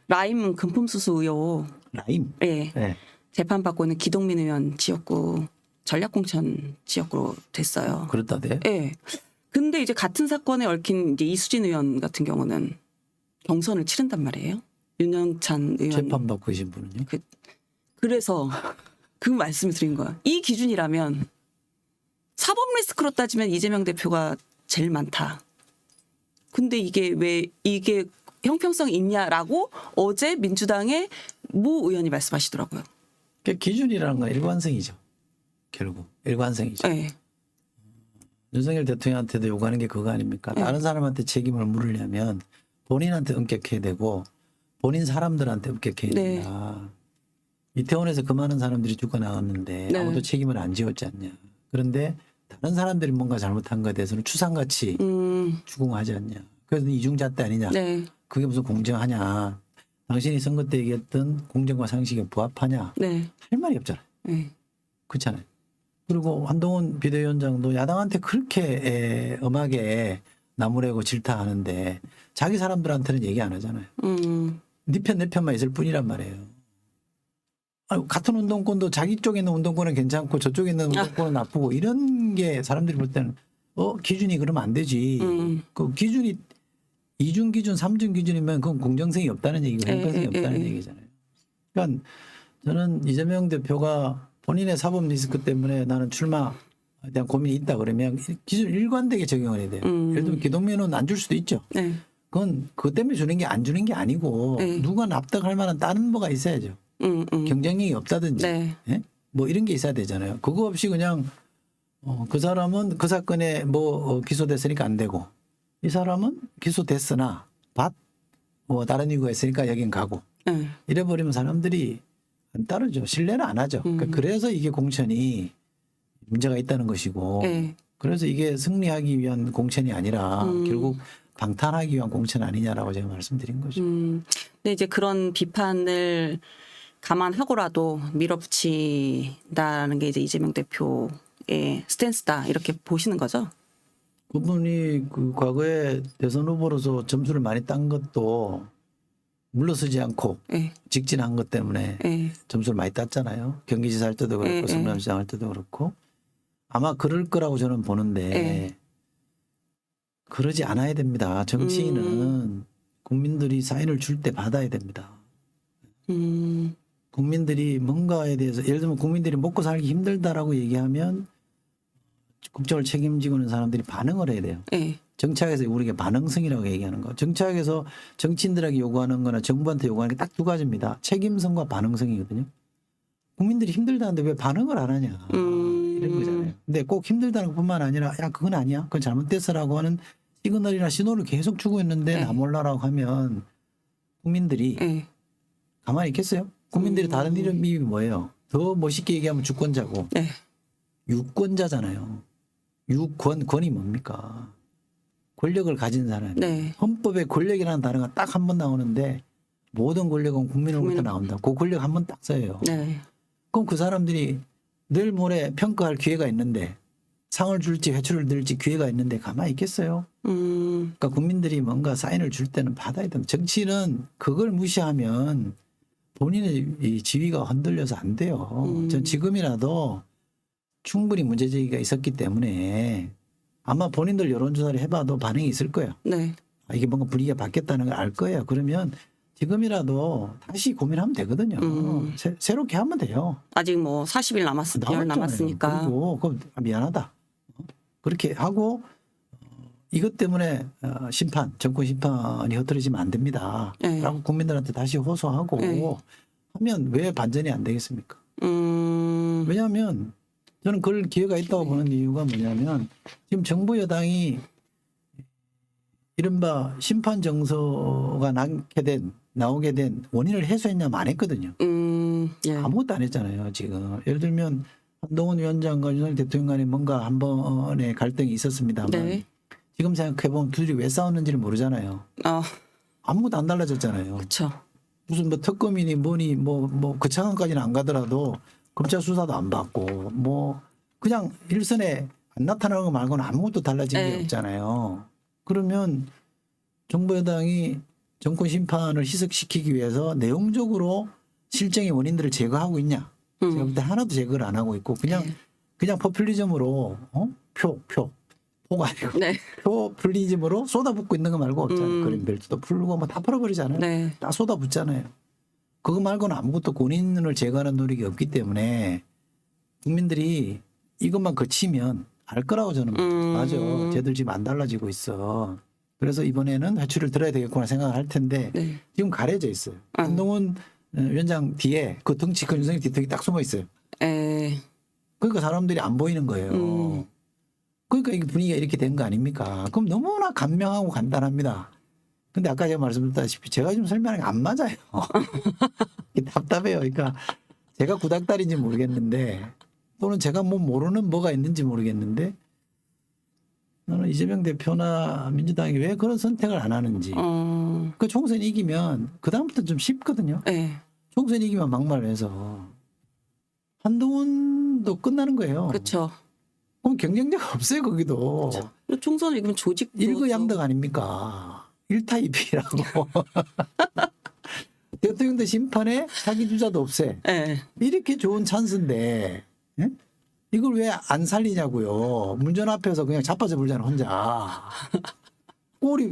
라임 금품수수 의혹 라임. 예. 네. 재판받고 있는 기동민 의원 지역구 전략공천 지역구로 됐어요. 그렇다대. 예. 근데 이제 같은 사건에 얽힌 이제 이수진 의원 같은 경우는 경선을 치른단 말이에요. 윤영찬 의원. 재판받고 계신 분은요? 그래서 그 말씀을 드린 거야. 이 기준이라면 사법 리스크로 따지면 이재명 대표가 제일 많다. 근데 이게 왜 이게 형평성이 있냐라고 어제 민주당의 모 의원이 말씀하시더라고요. 그러니까 기준이라는 건 일관성이죠. 결국 일관성이죠. 네. 윤석열 대통령한테도 요구하는 게 그거 아닙니까? 네. 다른 사람한테 책임을 물으려면 본인한테 엄격해야 되고 본인 사람들한테 엄격해야 네. 된다. 이태원에서 그 많은 사람들이 죽어나갔는데 네. 아무도 책임을 안 지었지 않냐. 그런데 다른 사람들이 뭔가 잘못한 것에 대해서는 추상같이 추궁하지 않냐. 그래서 이중잣대 아니냐. 네. 그게 무슨 공정하냐. 당신이 선거 때 얘기했던 공정과 상식에 부합하냐. 네. 할 말이 없잖아요. 네. 그렇잖아요. 그리고 한동훈 비대위원장도 야당한테 그렇게 엄하게 나무래고 질타하는데 자기 사람들한테는 얘기 안 하잖아요. 네 편 내 편만 있을 뿐이란 말이에요. 아니, 같은 운동권도 자기 쪽에 있는 운동권은 괜찮고 저쪽에 있는 운동권은 나쁘고 이런 게 사람들이 볼 때는 기준이 그러면 안 되지. 그 기준이 2중 기준, 3중 기준이면 그건 공정성이 없다는 얘기고 형평성이 없다는 얘기잖아요. 그러니까 저는 이재명 대표가 본인의 사법 리스크 때문에 나는 출마에 대한 고민이 있다 그러면 기준 일관되게 적용을 해야 돼요. 예를 들면 기동민은 안 줄 수도 있죠. 네. 그건 그것 때문에 주는 게 안 주는 게 아니고 네. 누가 납득할 만한 다른 뭐가 있어야죠. 경쟁력이 없다든지 네. 예? 뭐 이런 게 있어야 되잖아요. 그거 없이 그냥 그 사람은 그 사건에 기소됐으니까 안 되고 이 사람은 기소됐으나 다른 이유가 있으니까 여긴 가고 네. 이래버리면 사람들이 안 따르죠. 신뢰는 안 하죠. 그러니까 그래서 이게 공천이 문제가 있다는 것이고 네. 그래서 이게 승리하기 위한 공천이 아니라 결국 방탄하기 위한 공천 아니냐라고 제가 말씀드린 거죠. 근데 이제 그런 비판을 감안하고라도 밀어붙인다는 게 이제 이재명 대표의 스탠스다 이렇게 보시는 거죠? 그분이 그 과거에 대선 후보로서 점수를 많이 딴 것도 물러서지 않고 네. 직진한 것 때문에 네. 점수를 많이 땄잖아요. 경기지사 할 때도 그렇고 성남시장 할 때도 그렇고 아마 그럴 거라고 저는 보는데 그러지 않아야 됩니다. 정치인은 국민들이 사인을 줄 때 받아야 됩니다. 국민들이 뭔가에 대해서 예를 들면 국민들이 먹고 살기 힘들다라고 얘기하면 국정을 책임지고 있는 사람들이 반응을 해야 돼요. 네. 정치학에서 우리가 반응성이라고 얘기하는 거. 정치학에서 정치인들에게 요구하는 거나 정부한테 요구하는 게 딱 두 가지입니다. 책임성과 반응성이거든요. 국민들이 힘들다는데 왜 반응을 안 하냐. 이런 거잖아요. 근데 꼭 힘들다는 것뿐만 아니라 야 그건 아니야. 그건 잘못됐어라고 하는 시그널이나 신호를 계속 주고 있는데 나 몰라라고 하면 국민들이 가만히 있겠어요? 국민들이 다른 이름이 뭐예요? 더 멋있게 얘기하면 주권자고 네. 유권자잖아요. 권이 뭡니까? 권력을 가진 사람. 네. 헌법에 권력이라는 단어가 딱 한 번 나오는데 모든 권력은 국민으로부터 나온다. 그 권력 한 번 딱 써요. 네. 그럼 그 사람들이 내일 모레 평가할 기회가 있는데 상을 줄지 회초를 들지 기회가 있는데 가만히 있겠어요? 그러니까 국민들이 뭔가 사인을 줄 때는 받아야 됩니다. 정치는 그걸 무시하면 본인의 이 지위가 흔들려서 안 돼요. 전 지금이라도 충분히 문제제기가 있었기 때문에 아마 본인들 여론조사를 해봐도 반응이 있을 거예요. 네. 이게 뭔가 분위기가 바뀌었다는 걸 알 거예요. 그러면 지금이라도 다시 고민하면 되거든요. 새롭게 하면 돼요. 아직 뭐 40일 열 남았으니까. 그리고 미안하다. 그렇게 하고 이것 때문에 정권 심판이 흐트러지면 안 됩니다. 네. 라고 국민들한테 다시 호소하고 하면 왜 반전이 안 되겠습니까? 왜냐하면 저는 그럴 기회가 있다고 보는 이유가 뭐냐면 지금 정부 여당이 이른바 심판 정서가 나오게 된 원인을 해소했냐면 안 했거든요. 예. 아무것도 안 했잖아요. 지금 예를 들면 한동훈 위원장과 윤석열 대통령 간에 뭔가 한 번의 갈등이 있었습니다만 네. 지금 생각해보면 둘이 왜 싸웠는지를 모르잖아요. 아무것도 안 달라졌잖아요. 그렇죠. 무슨 뭐 특검이니 뭐니 그 차원까지는 안 가더라도 검찰 수사도 안 받고 뭐 그냥 일선에 안 나타나는 거 말고는 아무것도 달라진 게 없잖아요. 그러면 정부 여당이 정권 심판을 희석시키기 위해서 내용적으로 실정의 원인들을 제거하고 있냐? 제가 볼 때 하나도 제거를 안 하고 있고 그냥 포퓰리즘으로 포가 아니고 네. 포퓰리즘으로 쏟아붓고 있는 거 말고 없잖아요. 그린벨트도 풀고 뭐 다 풀어버리잖아요. 네. 다 쏟아붓잖아요. 그거 말고는 아무것도 본인을 제거하는 노력이 없기 때문에 국민들이 이것만 거치면 알 거라고 저는 맞아. 쟤들 지금 안 달라지고 있어. 그래서 이번에는 회추를 들어야 되겠구나 생각을 할 텐데 네. 지금 가려져 있어요. 한동훈 위원장 뒤에 그 덩치 큰 윤석열 뒤통이 딱 숨어 있어요. 에. 그러니까 사람들이 안 보이는 거예요. 그러니까 이 분위기가 이렇게 된 거 아닙니까? 그럼 너무나 간명하고 간단합니다. 근데 아까 제가 말씀드렸다시피 제가 지금 설명하는 게 안 맞아요. 답답해요. 그러니까 제가 구닥다리인지 모르겠는데 또는 제가 뭐 모르는 뭐가 있는지 모르겠는데 나는 이재명 대표나 민주당이 왜 그런 선택을 안 하는지. 그 총선 이기면 그다음부터 좀 쉽거든요. 네. 총선 이기면 막말해서 한동훈도 끝나는 거예요. 그렇죠. 그럼 경쟁자가 없어요 거기도. 총선을 이기면 조직도 일거양득 아닙니까? 일타이피라고. 대통령도 심판에 사기 주자도 없애. 네. 이렇게 좋은 찬스인데 예? 이걸 왜 안 살리냐고요. 문전 앞에서 그냥 자빠져 불잖아 혼자. 꼴이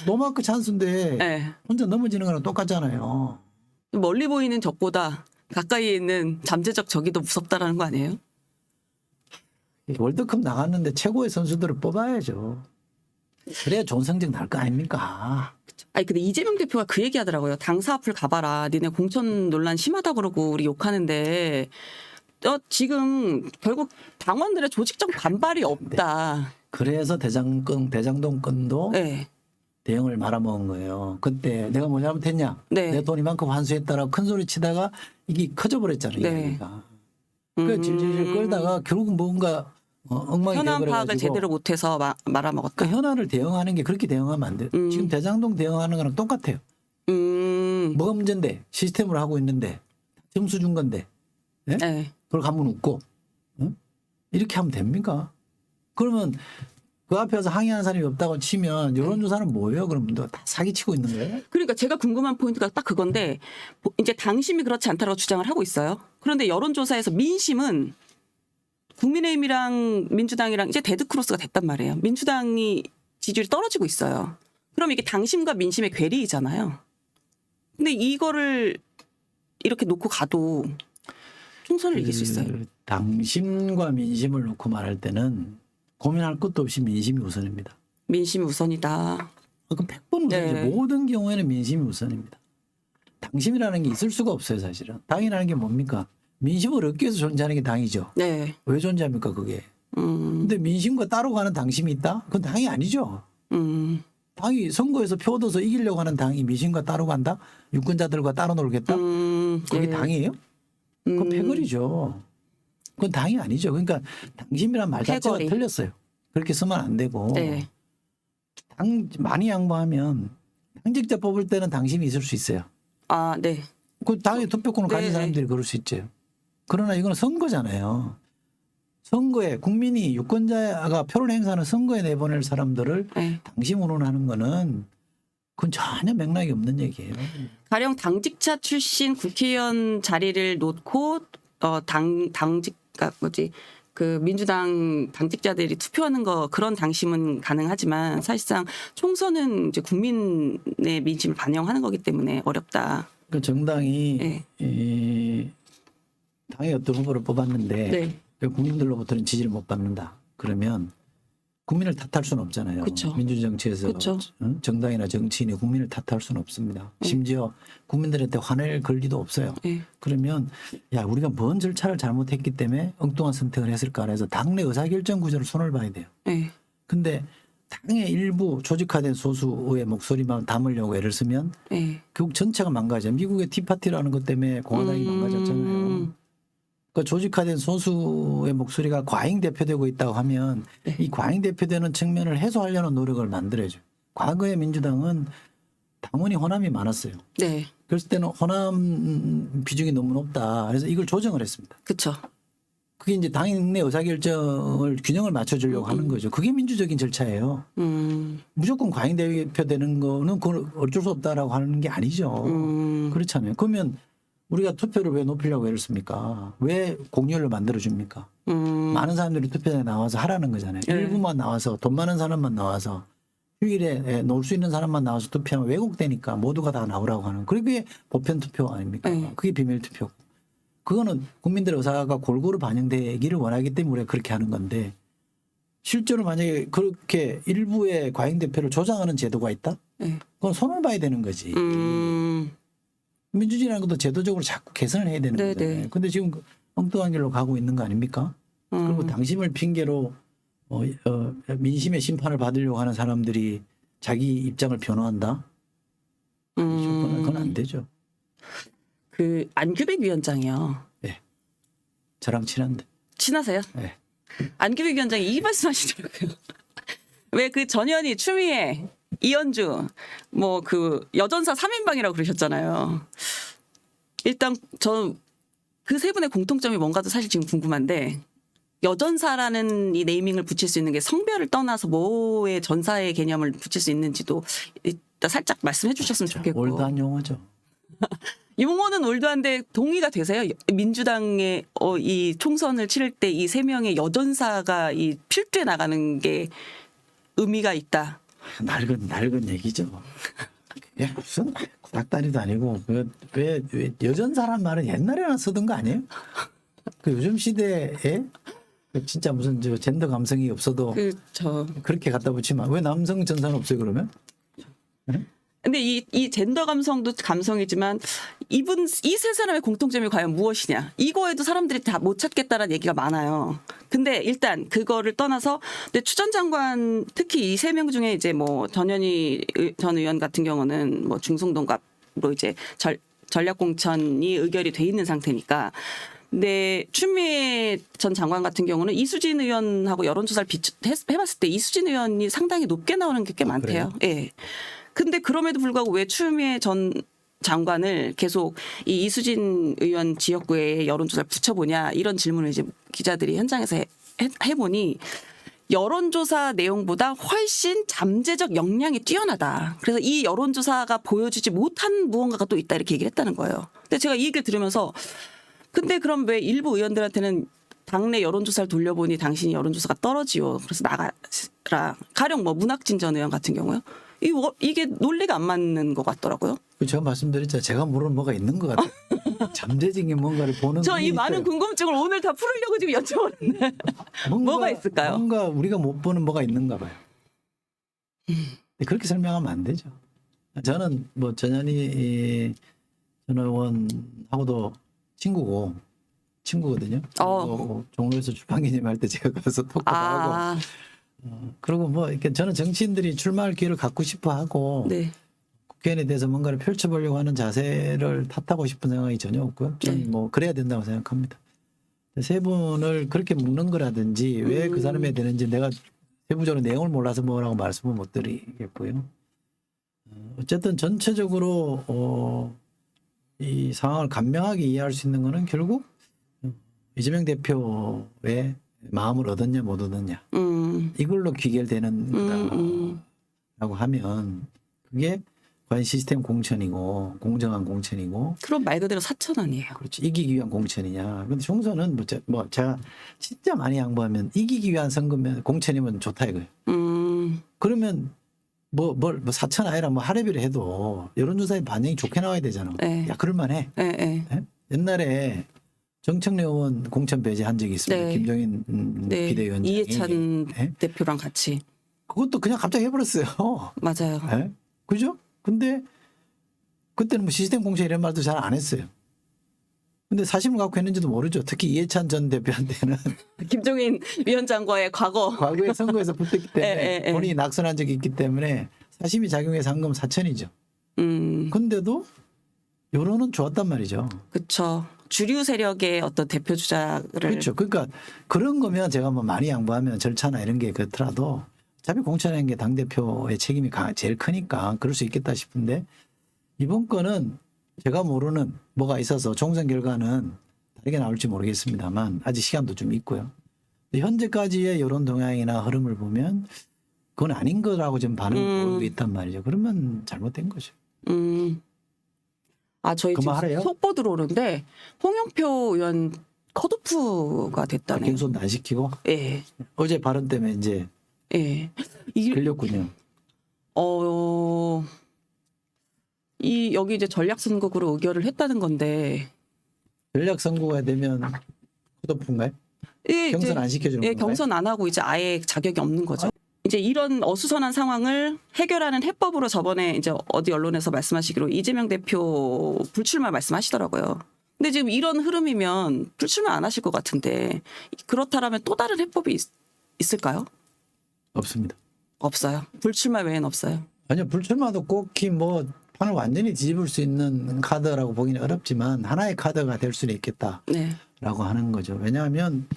너무나그 찬스인데 네. 혼자 넘어지는 거랑 똑같잖아요. 멀리 보이는 적보다 가까이에 있는 잠재적 적이 더 무섭다라는 거 아니에요? 월드컵 나갔는데 최고의 선수들을 뽑아야죠. 그래야 좋은 성적 날 거 아닙니까? 아니 근데 이재명 대표가 그 얘기 하더라고요. 당사 앞을 가봐라. 니네 공천 논란 심하다 그러고 우리 욕하는데 지금 결국 당원들의 조직적 반발이 없다. 그래서 대장동 건도 네. 대응을 말아먹은 거예요. 그때 내가 뭐 잘못했냐? 네. 내 돈 이만큼 환수했다라고 큰 소리 치다가 이게 커져버렸잖아요. 네. 이야기가. 그 질질 끌다가 결국은 뭔가 엉망이 현안 되어버려가지고 파악을 제대로 못해서 말아먹었다. 그 현안을 대응하는 게 그렇게 대응하면 안 돼요. 지금 대장동 대응하는 거랑 똑같아요. 뭐가 문제인데 시스템으로 하고 있는데 점수 준 건데 네? 네. 그걸 가면 웃고 응? 이렇게 하면 됩니까? 그러면 그 앞에서 항의하는 사람이 없다고 치면 여론조사는 뭐예요? 그러면 다 사기치고 있는 거예요? 그러니까 제가 궁금한 포인트가 딱 그건데 이제 당심이 그렇지 않다고 주장을 하고 있어요. 그런데 여론조사에서 민심은 국민의힘이랑 민주당이랑 이제 데드크로스가 됐단 말이에요. 민주당이 지지율이 떨어지고 있어요. 그럼 이게 당심과 민심의 괴리이잖아요. 근데 이거를 이렇게 놓고 가도 총선을 이길 수 있어요. 당심과 민심을 놓고 말할 때는 고민할 것도 없이 민심이 우선입니다. 민심이 우선이다. 그럼 100번 우선이죠. 네. 모든 경우에는 민심이 우선입니다. 당심이라는 게 있을 수가 없어요 사실은. 당이라는 게 뭡니까? 민심을 얻기 위해서 존재하는 게 당이죠. 네. 왜 존재합니까 그게? 근데 민심과 따로 가는 당심이 있다? 그건 당이 아니죠. 당이 선거에서 표 얻어서 이기려고 하는 당이 민심과 따로 간다? 유권자들과 따로 놀겠다? 그게 네. 당이에요? 그건 패거리죠. 그건 당이 아니죠. 그러니까 당심이란 말 자체가 패거리. 틀렸어요. 그렇게 쓰면 안 되고 네. 당 많이 양보하면 당직자 뽑을 때는 당심이 있을 수 있어요. 아, 네. 그 당의 투표권을 가진 네. 사람들이 그럴 수 있죠. 그러나 이거는 선거잖아요. 선거에 국민이 유권자가 표를 행사하는 선거에 내보낼 사람들을 네. 당심으로 하는 거는 그건 전혀 맥락이 없는 얘기예요. 가령 당직자 출신 국회의원 자리를 놓고 당직가 뭐지 그 민주당 당직자들이 투표하는 거 그런 당심은 가능하지만 사실상 총선은 이제 국민의 민심을 반영하는 거기 때문에 어렵다. 그 정당이 네. 이 당의 어떤 후보를 뽑았는데 네. 국민들로부터는 지지를 못 받는다. 그러면 국민을 탓할 수는 없잖아요. 그쵸. 민주정치에서 그쵸. 정당이나 정치인이 국민을 탓할 수는 없습니다. 심지어 국민들한테 화낼 권리도 없어요. 네. 그러면 야 우리가 뭔 절차를 잘못했기 때문에 엉뚱한 선택을 했을까 해서 당내 의사결정 구조를 손을 봐야 돼요. 네. 근데 당의 일부 조직화된 소수의 목소리만 담으려고 애를 쓰면 네. 결국 전체가 망가져요. 미국의 티파티라는 것 때문에 공화당이 망가졌잖아요. 그 조직화된 소수의 목소리가 과잉 대표되고 있다고 하면 네. 이 과잉 대표되는 측면을 해소하려는 노력을 만들어야죠. 과거의 민주당은 당원이 호남이 많았어요. 네. 그랬을 때는 호남 비중이 너무 높다. 그래서 이걸 조정을 했습니다. 그렇죠. 그게 이제 당내 의사결정을 균형을 맞춰주려고 하는 거죠. 그게 민주적인 절차예요. 무조건 과잉 대표되는 거는 그건 어쩔 수 없다라고 하는 게 아니죠. 그렇잖아요. 그러면 우리가 투표를 왜 높이려고 애를 씁니까? 왜 공유를 만들어줍니까? 많은 사람들이 투표장에 나와서 하라는 거잖아요. 네. 일부만 나와서 돈 많은 사람만 나와서 휴일에 놀 수 있는 사람만 나와서 투표하면 왜곡되니까 모두가 다 나오라고 하는 그게 보편 투표 아닙니까? 네. 그게 비밀 투표. 그거는 국민들의 의사가 골고루 반영되기를 원하기 때문에 그렇게 하는 건데 실제로 만약에 그렇게 일부의 과잉 대표를 조장하는 제도가 있다? 네. 그건 손을 봐야 되는 거지. 민주주의라는 것도 제도적으로 자꾸 개선을 해야 되는 네네. 거잖아요. 근데 지금 엉뚱한 길로 가고 있는 거 아닙니까? 그리고 당심을 핑계로 민심의 심판을 받으려고 하는 사람들이 자기 입장을 변호한다? 아니죠. 그건 안 되죠. 그 안규백 위원장이요. 네. 저랑 친한데. 친하세요? 네. 안규백 위원장이 이 말씀하시더라고요. 왜 그 전현희, 추미애, 이현주 뭐 그 여전사 3인방이라고 그러셨잖아요. 일단 저 그 세 분의 공통점이 뭔가도 사실 지금 궁금한데 여전사라는 이 네이밍을 붙일 수 있는 게 성별을 떠나서 뭐의 전사의 개념을 붙일 수 있는지도 일단 살짝 말씀해 주셨으면 좋겠고. 올드한 용어죠. 용어는 올드한데 동의가 되세요? 민주당의 이 총선을 치를 때 이 세 명의 여전사가 이 필두에 나가는 게 의미가 있다. 낡은 얘기죠. 예, 무슨 닭다리도 아니고 왜 여전사란 말은 옛날에나 쓰던 거 아니에요? 그 요즘 시대에 진짜 무슨 저 젠더 감성이 없어도 그렇게 갖다 붙이면 왜 남성 전사는 없어요 그러면? 근데 이 젠더 감성도 감성이지만 이 세 사람의 공통점이 과연 무엇이냐 이거에도 사람들이 다 못 찾겠다라는 얘기가 많아요. 근데 일단 그거를 떠나서 근데 추 전 장관 특히 이 세 명 중에 이제 뭐 전현희 전 의원 같은 경우는 뭐 중송동갑으로 이제 전략 공천이 의결이 돼 있는 상태니까. 근데 추미애 전 장관 같은 경우는 이수진 의원하고 여론조사를 해봤을 때 이수진 의원이 상당히 높게 나오는 게 꽤 많대요. 예. 근데 그럼에도 불구하고 왜 추미애 전 장관을 계속 이 이수진 의원 지역구에 여론조사를 붙여보냐 이런 질문을 이제 기자들이 현장에서 해보니 여론조사 내용보다 훨씬 잠재적 역량이 뛰어나다. 그래서 이 여론조사가 보여주지 못한 무언가가 또 있다 이렇게 얘기를 했다는 거예요. 근데 제가 이 얘기를 들으면서 근데 그럼 왜 일부 의원들한테는 당내 여론조사를 돌려보니 당신이 여론조사가 떨어지요. 그래서 나가라. 가령 뭐 문학진 전 의원 같은 경우요. 이게 논리가 안 맞는 것 같더라고요. 제가 말씀드렸잖아요. 제가 모르는 뭐가 있는 것 같아요. 잠재적인 뭔가를 보는 저 이 많은 궁금증을 오늘 다 풀으려고 지금 여쭤보는데 뭐가 있을까요? 뭔가 우리가 못 보는 뭐가 있는가 봐요. 그렇게 설명하면 안 되죠. 저는 뭐 전현희 전 의원하고도 친구거든요. 종로에서 출판기념 할 때 제가 가서 토크도 하고. 그리고 뭐 이렇게 저는 정치인들이 출마할 기회를 갖고 싶어 하고 네. 국회의원에 대해서 뭔가를 펼쳐보려고 하는 자세를 탓하고 싶은 생각이 전혀 없고요. 저는 뭐 그래야 된다고 생각합니다. 세 분을 그렇게 묶는 거라든지 왜 그 사람이 되는지 내가 세부적으로 내용을 몰라서 뭐라고 말씀을 못 드리겠고요. 어쨌든 전체적으로 이 상황을 간명하게 이해할 수 있는 거는 결국 이재명 대표의 마음을 얻었냐 못 얻었냐 이걸로 귀결되는 거다라고 하면 그게 과연 시스템 공천이고 공정한 공천이고 그럼 말 그대로 사천 아니에요. 그렇지 이기기 위한 공천이냐. 근데 총선은 뭐 제가 진짜 많이 양보하면 이기기 위한 선거면 공천이면 좋다 이거예요. 그러면 뭐 사천 아니라 뭐 하레비를 해도 여론조사의 반영이 좋게 나와야 되잖아. 네. 야 그럴만해. 네. 옛날에 정청래 의원 공천 배제한 적이 있습니다. 네. 김종인 비대위원장이. 이해찬 대표랑 같이. 그것도 그냥 갑자기 해버렸어요. 맞아요. 네? 그죠? 근데 그때는 뭐 시스템 공천 이런 말도 잘 안 했어요. 근데 사심을 갖고 했는지도 모르죠. 특히 이해찬 전 대표한테는 김종인 위원장과의 과거에 선거에서 붙었기 때문에 본인이 낙선한 적이 있기 때문에 사심이 작용해서 한 건 사천이죠. 근데도 여론은 좋았단 말이죠. 그렇죠. 주류 세력의 어떤 대표 주자를 그렇죠. 그러니까 그런 거면 제가 뭐 많이 양보하면 절차나 이런 게 그렇더라도 어차피 공천하는 게 당대표의 책임이 제일 크니까 그럴 수 있겠다 싶은데 이번 건은 제가 모르는 뭐가 있어서 총선 결과는 다르게 나올지 모르겠습니다만 아직 시간도 좀 있고요. 현재까지의 여론 동향이나 흐름을 보면 그건 아닌 거라고 지금 반응이 보이고 있단 말이죠. 그러면 잘못된 거죠. 아, 저희 지금 그만하래요? 속보 들어오는데 홍영표 의원 컷오프가 됐다네요. 경선도 안 시키고 예. 어제 발언 때문에 이제 예. 이 걸렸군요. 여기 이제 전략선거구로 의결을 했다는 건데. 전략 선거가 되면 컷오프인가요? 예, 경선 이제, 안 시켜주는 예, 건가요? 경선 안 하고 이제 아예 자격이 없는 거죠. 이제 이런 어수선한 상황을 해결하는 해법으로 저번에 이제 어디 언론에서 말씀하시기로 이재명 대표 불출마 말씀하시더라고요. 근데 지금 이런 흐름이면 불출마 안 하실 것 같은데 그렇다라면 또 다른 해법이 있을까요? 없습니다. 없어요. 불출마 외엔 없어요. 아니요, 불출마도 꼭히 뭐 판을 완전히 뒤집을 수 있는 카드라고 보기는 어렵지만 하나의 카드가 될 수는 있겠다라고 네. 하는 거죠. 왜냐하면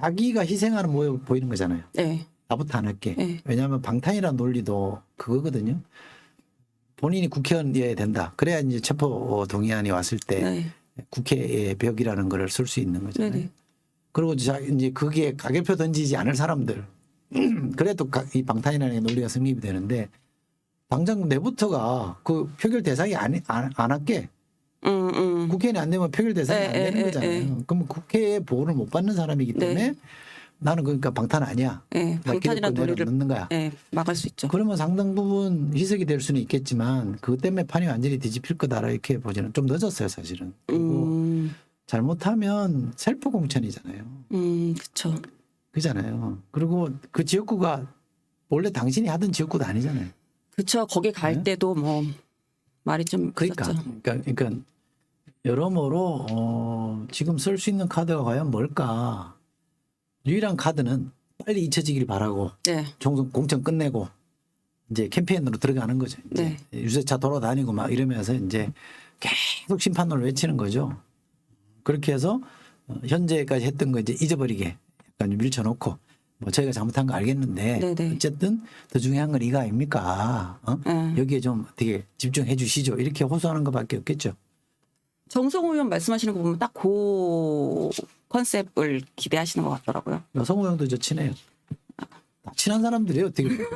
자기가 희생하는 모습을 보이는 거잖아요. 네. 나부터 안 할게. 네. 왜냐하면 방탄이라는 논리도 그거거든요. 본인이 국회의원이어야 된다. 그래야 이제 체포 동의안이 왔을 때 네. 국회의 벽이라는 걸 쓸 수 있는 거잖아요. 네네. 그리고 이제 거기에 가결표 던지지 않을 사람들 그래도 이 방탄이라는 논리가 성립이 되는데 당장 내부터가 그 표결 대상이 안 할게. 국회의원이 안 되면 표결 대상이 안 되는 거잖아요. 그러면 국회의 보호를 못 받는 사람이기 때문에 나는 그러니까 방탄 아니야. 네. 방탄이라는 논리를 넣는 거야. 네, 막을 수 있죠. 그러면 상당 부분 희석이 될 수는 있겠지만 그것 때문에 판이 완전히 뒤집힐 거다 이렇게 보지는 좀 늦었어요 사실은. 그리고 잘못하면 셀프 공천이잖아요. 그렇죠. 그잖아요. 그리고 그 지역구가 원래 당신이 하던 지역구도 아니잖아요. 그렇죠. 거기 갈 네? 때도 뭐 말이 좀 그러니까, 있었죠. 그러니까 여러모로 지금 쓸 수 있는 카드가 과연 뭘까? 유일한 카드는 빨리 잊혀지길 바라고 네. 공천 끝내고 이제 캠페인으로 들어가는 거죠. 이제 유세차 돌아다니고 막 이러면서 이제 계속 심판론을 외치는 거죠. 그렇게 해서 현재까지 했던 거 이제 잊어버리게 약간 밀쳐놓고 뭐 저희가 잘못한 거 알겠는데 네네. 어쨌든 더 중요한 건 이거 아닙니까? 여기에 좀 되게 집중해 주시죠. 이렇게 호소하는 것밖에 없겠죠. 정성호 의원 말씀하시는 거 보면 딱 그 컨셉을 기대하시는 것 같더라고요. 성호 형도 저 친해요. 다 친한 사람들이에요. 어떻게 보면.